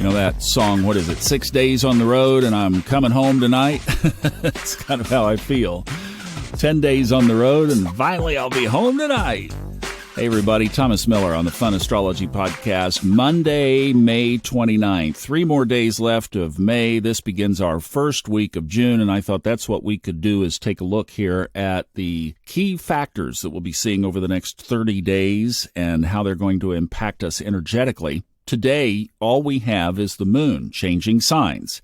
You know that song, what is it, 6 days on the road and I'm coming home tonight? That's kind of how I feel. 10 days on the road and finally I'll be home tonight. Hey everybody, Thomas Miller on the Fun Astrology Podcast, Monday, May 29th. 3 more days left of May. This begins our first week of June, and I thought that's what we could do is take a look here at the key factors that we'll be seeing over the next 30 days and how they're going to impact us energetically. Today, all we have is the moon changing signs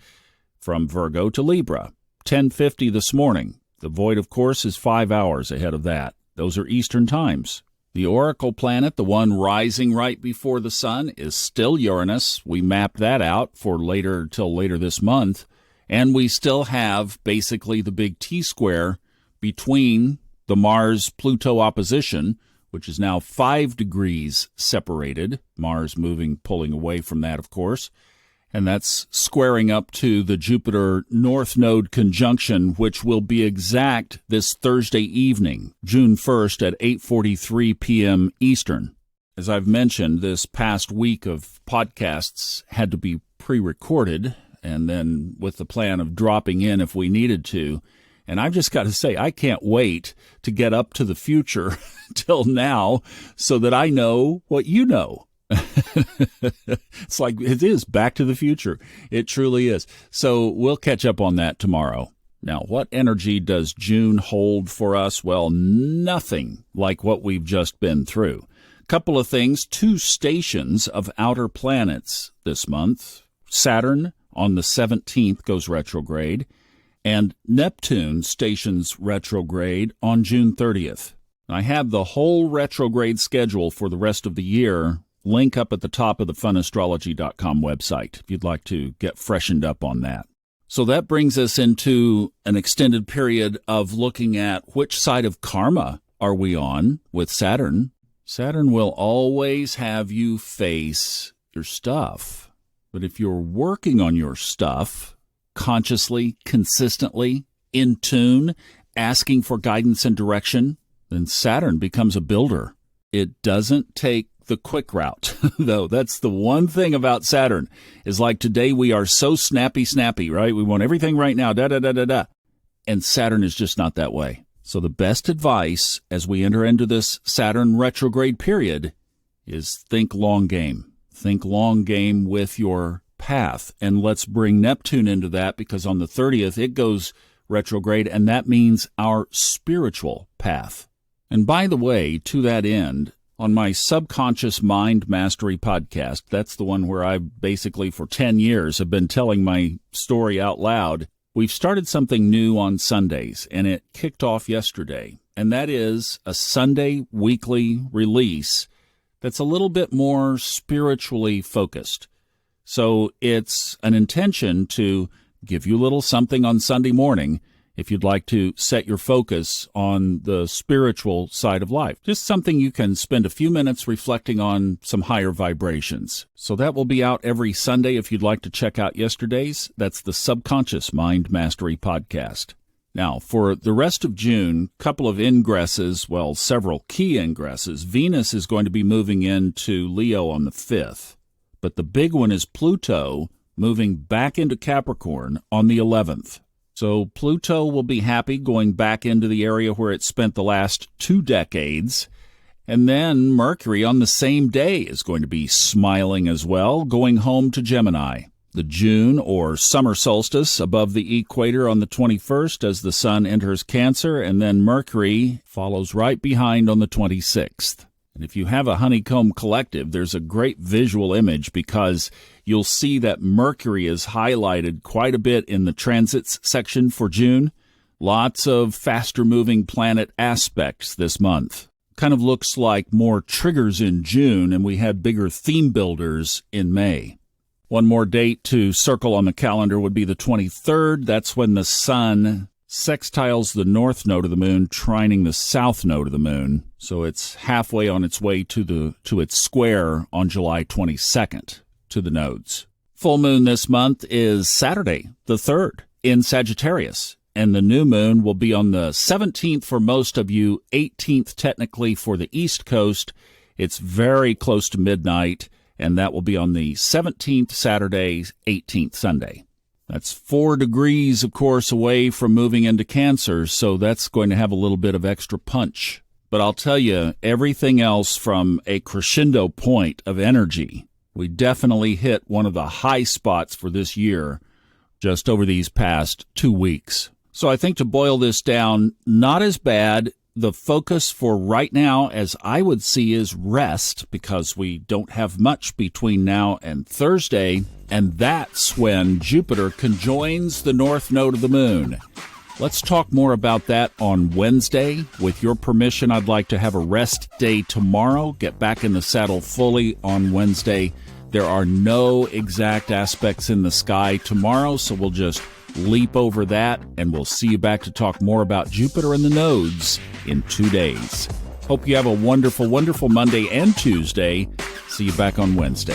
from Virgo to Libra, 10:50 this morning. The void, of course, is 5 hours ahead of that. Those are Eastern times. The oracle planet, the one rising right before the sun, is still Uranus. We mapped that out for till later this month. And we still have basically the big T-square between the Mars-Pluto opposition, which is now 5 degrees separated. Mars pulling away from that, of course. And that's squaring up to the Jupiter North Node conjunction, which will be exact this Thursday evening, June 1st at 8:43 p.m. Eastern. As I've mentioned, this past week of podcasts had to be pre-recorded, and then with the plan of dropping in if we needed to. And I've just got to say, I can't wait to get up to the future till now so that I know what you know. It's like it is Back to the Future. It truly is. So we'll catch up on that tomorrow. Now, what energy does June hold for us? Well, nothing like what we've just been through. Couple of things, 2 stations of outer planets this month. Saturn on the 17th goes retrograde, and Neptune stations retrograde on June 30th. I have the whole retrograde schedule for the rest of the year. Link up at the top of the funastrology.com website if you'd like to get freshened up on that. So that brings us into an extended period of looking at which side of karma are we on with Saturn. Saturn will always have you face your stuff. But if you're working on your stuff consciously, consistently, in tune, asking for guidance and direction, then Saturn becomes a builder. It doesn't take the quick route, though. That's the one thing about Saturn, is like today we are so snappy, right? We want everything right now, da-da-da-da-da. And Saturn is just not that way. So the best advice as we enter into this Saturn retrograde period is think long game. Think long game with your path. And let's bring Neptune into that because on the 30th it goes retrograde, and that means our spiritual path. And by the way, to that end, on my Subconscious Mind Mastery podcast, that's the one where I basically for 10 years have been telling my story out loud. We've started something new on Sundays, and it kicked off yesterday. And that is a Sunday weekly release that's a little bit more spiritually focused. So it's an intention to give you a little something on Sunday morning if you'd like to set your focus on the spiritual side of life. Just something you can spend a few minutes reflecting on some higher vibrations. So that will be out every Sunday if you'd like to check out yesterday's. That's the Subconscious Mind Mastery Podcast. Now, for the rest of June, couple of ingresses, well, several key ingresses. Venus is going to be moving into Leo on the 5th. But the big one is Pluto moving back into Capricorn on the 11th. So Pluto will be happy going back into the area where it spent the last 2 decades. And then Mercury on the same day is going to be smiling as well, going home to Gemini. The June or summer solstice above the equator on the 21st as the sun enters Cancer, and then Mercury follows right behind on the 26th. And if you have a honeycomb collective, there's a great visual image because you'll see that Mercury is highlighted quite a bit in the transits section for June. Lots of faster-moving planet aspects this month. Kind of looks like more triggers in June, and we had bigger theme builders in May. One more date to circle on the calendar would be the 23rd. That's when the sun sextiles the north node of the moon, trining the south node of the moon. So it's halfway on its way to its square on July 22nd to the nodes. Full moon this month is Saturday, the 3rd, in Sagittarius. And the new moon will be on the 17th for most of you, 18th technically for the East Coast. It's very close to midnight, and that will be on the 17th Saturday, 18th Sunday. That's 4 degrees, of course, away from moving into Cancer, so that's going to have a little bit of extra punch. But I'll tell you, everything else from a crescendo point of energy, we definitely hit one of the high spots for this year just over these past 2 weeks. So I think to boil this down, not as bad. The focus for right now, as I would see, is rest, because we don't have much between now and Thursday, and that's when Jupiter conjoins the north node of the moon. Let's talk more about that on Wednesday. With your permission, I'd like to have a rest day tomorrow, get back in the saddle fully on Wednesday. There are no exact aspects in the sky tomorrow, so we'll just leap over that, and we'll see you back to talk more about Jupiter and the nodes in 2 days. Hope you have a wonderful, wonderful Monday and Tuesday. See you back on Wednesday.